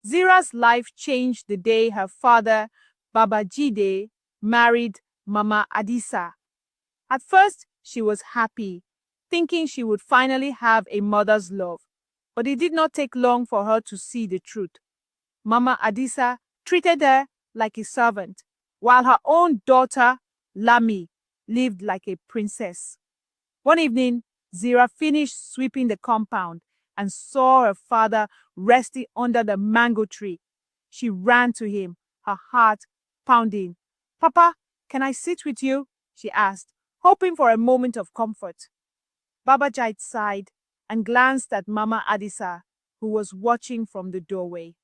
Zirah's life changed the day her father, Babajide, married Mama Adisa. At first, she was happy, thinking she would finally have a mother's love. But it did not take long for her to see the truth. Mama Adisa treated her like a servant, while her own daughter, Lami, lived like a princess. One evening, Zirah finished sweeping the compound and saw her father resting under the mango tree. She ran to him, her heart pounding. "Papa, can I sit with you?" she asked, hoping for a moment of comfort. Babajide sighed and glanced at Mama Adisa, who was watching from the doorway.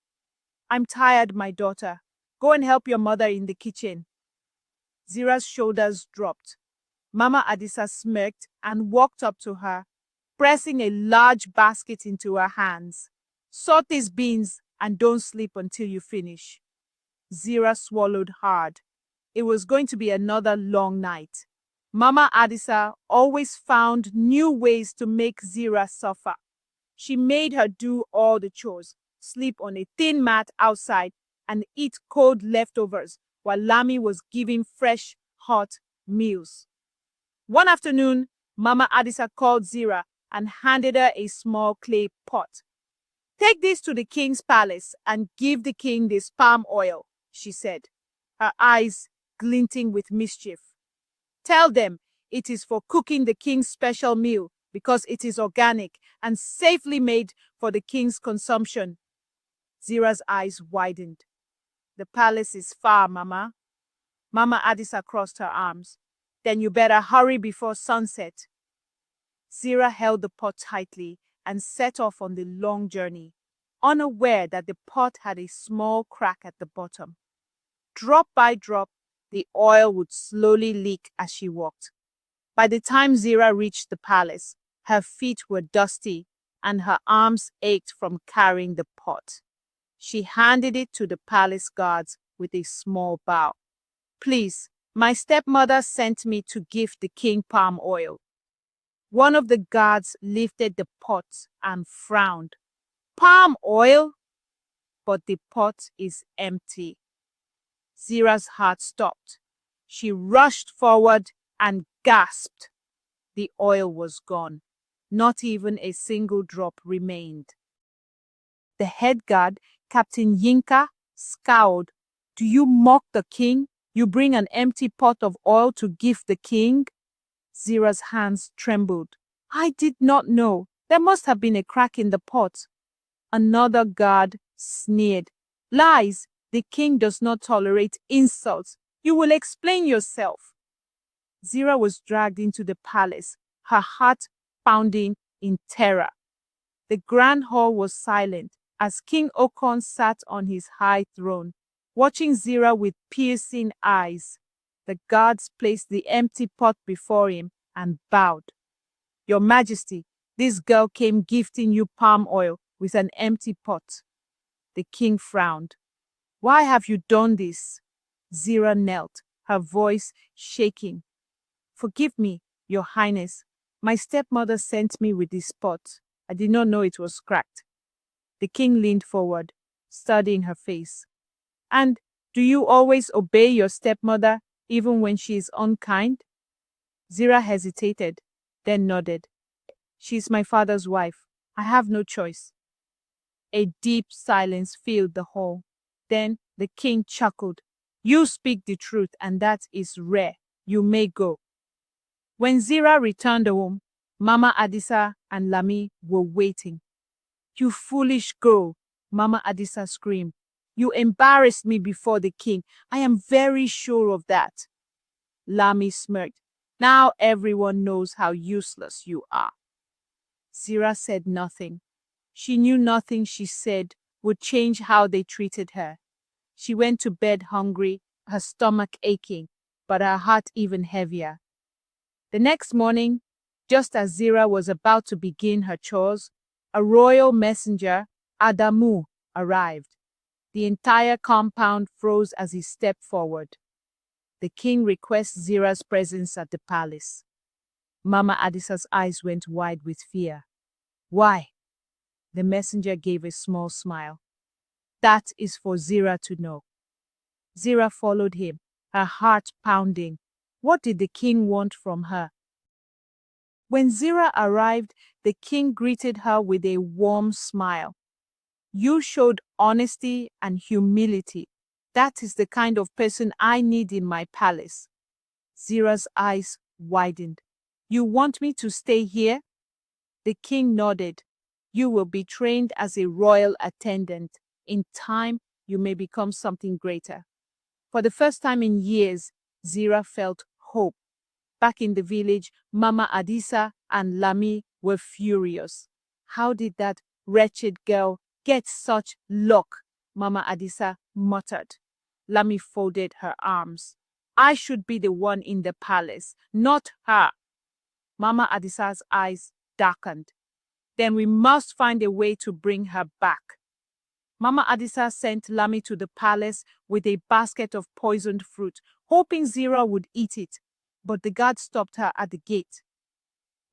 "I'm tired, my daughter. Go and help your mother in the kitchen." Zirah's shoulders dropped. Mama Adisa smirked and walked up to her, pressing a large basket into her hands. "Sort these beans and don't sleep until you finish." Zirah swallowed hard. It was going to be another long night. Mama Adisa always found new ways to make Zirah suffer. She made her do all the chores, sleep on a thin mat outside, and eat cold leftovers while Lami was giving fresh, hot meals. One afternoon, Mama Adisa called Zirah and handed her a small clay pot. "Take this to the king's palace and give the king this palm oil," she said, her eyes glinting with mischief. "Tell them it is for cooking the king's special meal because it is organic and safely made for the king's consumption." Zirah's eyes widened. "The palace is far, Mama." Mama Adisa crossed her arms. "Then you better hurry before sunset." Zirah held the pot tightly and set off on the long journey, unaware that the pot had a small crack at the bottom. Drop by drop, the oil would slowly leak as she walked. By the time Zirah reached the palace, her feet were dusty and her arms ached from carrying the pot. She handed it to the palace guards with a small bow. "Please, my stepmother sent me to give the king palm oil." One of the guards lifted the pot and frowned. "Palm oil?" "But the pot is empty." Zirah's heart stopped. She rushed forward and gasped. The oil was gone. Not even a single drop remained. The head guard, Captain Yinka, scowled. "Do you mock the king? You bring an empty pot of oil to give the king?" Zirah's hands trembled. "I did not know. There must have been a crack in the pot." Another guard sneered. "Lies! The king does not tolerate insults. You will explain yourself." Zirah was dragged into the palace, her heart pounding in terror. The grand hall was silent as King Okon sat on his high throne, watching Zirah with piercing eyes. The guards placed the empty pot before him and bowed. "Your Majesty, this girl came gifting you palm oil with an empty pot." The king frowned. "Why have you done this?" Zirah knelt, her voice shaking. "Forgive me, Your Highness. My stepmother sent me with this pot. I did not know it was cracked." The king leaned forward, studying her face. "And do you always obey your stepmother, even when she is unkind?" Zirah hesitated, then nodded. "She is my father's wife. I have no choice." A deep silence filled the hall. Then the king chuckled. "You speak the truth, and that is rare. You may go." When Zirah returned home, Mama Adisa and Lami were waiting. "You foolish girl," Mama Adisa screamed. "You embarrassed me before the king. I am very sure of that." Lami smirked. "Now everyone knows how useless you are." Zirah said nothing. She knew nothing she said would change how they treated her. She went to bed hungry, her stomach aching, but her heart even heavier. The next morning, just as Zirah was about to begin her chores, a royal messenger, Adamu, arrived. The entire compound froze as he stepped forward. The king requests Zirah's presence at the palace. Mama Adisa's eyes went wide with fear. "Why?" The messenger gave a small smile. That is for Zirah to know. Zirah followed him, her heart pounding. What did the king want from her? When Zirah arrived, the king greeted her with a warm smile. You showed honesty and humility. That is the kind of person I need in my palace. Zirah's eyes widened. You want me to stay here? The king nodded. You will be trained as a royal attendant. In time, you may become something greater. For the first time in years, Zirah felt hope. Back in the village, Mama Adisa and Lami were furious. How did that wretched girl get such luck? Mama Adisa muttered. Lami folded her arms. I should be the one in the palace, not her. Mama Adisa's eyes darkened. Then we must find a way to bring her back. Mama Adisa sent Lami to the palace with a basket of poisoned fruit, hoping Zirah would eat it, but the guard stopped her at the gate.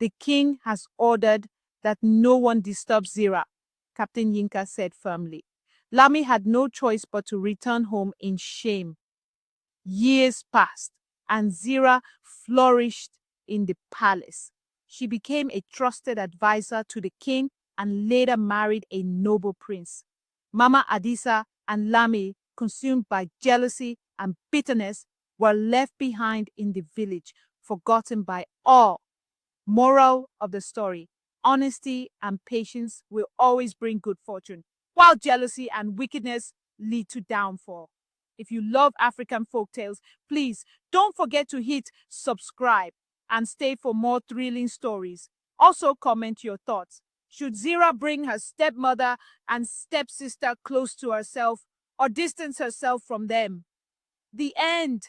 The king has ordered that no one disturbs Zirah, Captain Yinka said firmly. Lami had no choice but to return home in shame. Years passed, and Zirah flourished in the palace. She became a trusted advisor to the king and later married a noble prince. Mama Adisa and Lami, consumed by jealousy and bitterness, were left behind in the village, forgotten by all. Moral of the story: honesty and patience will always bring good fortune, while jealousy and wickedness lead to downfall. If you love African folktales, please don't forget to hit subscribe and stay for more thrilling stories. Also comment your thoughts. Should Zirah bring her stepmother and stepsister close to herself or distance herself from them? The end.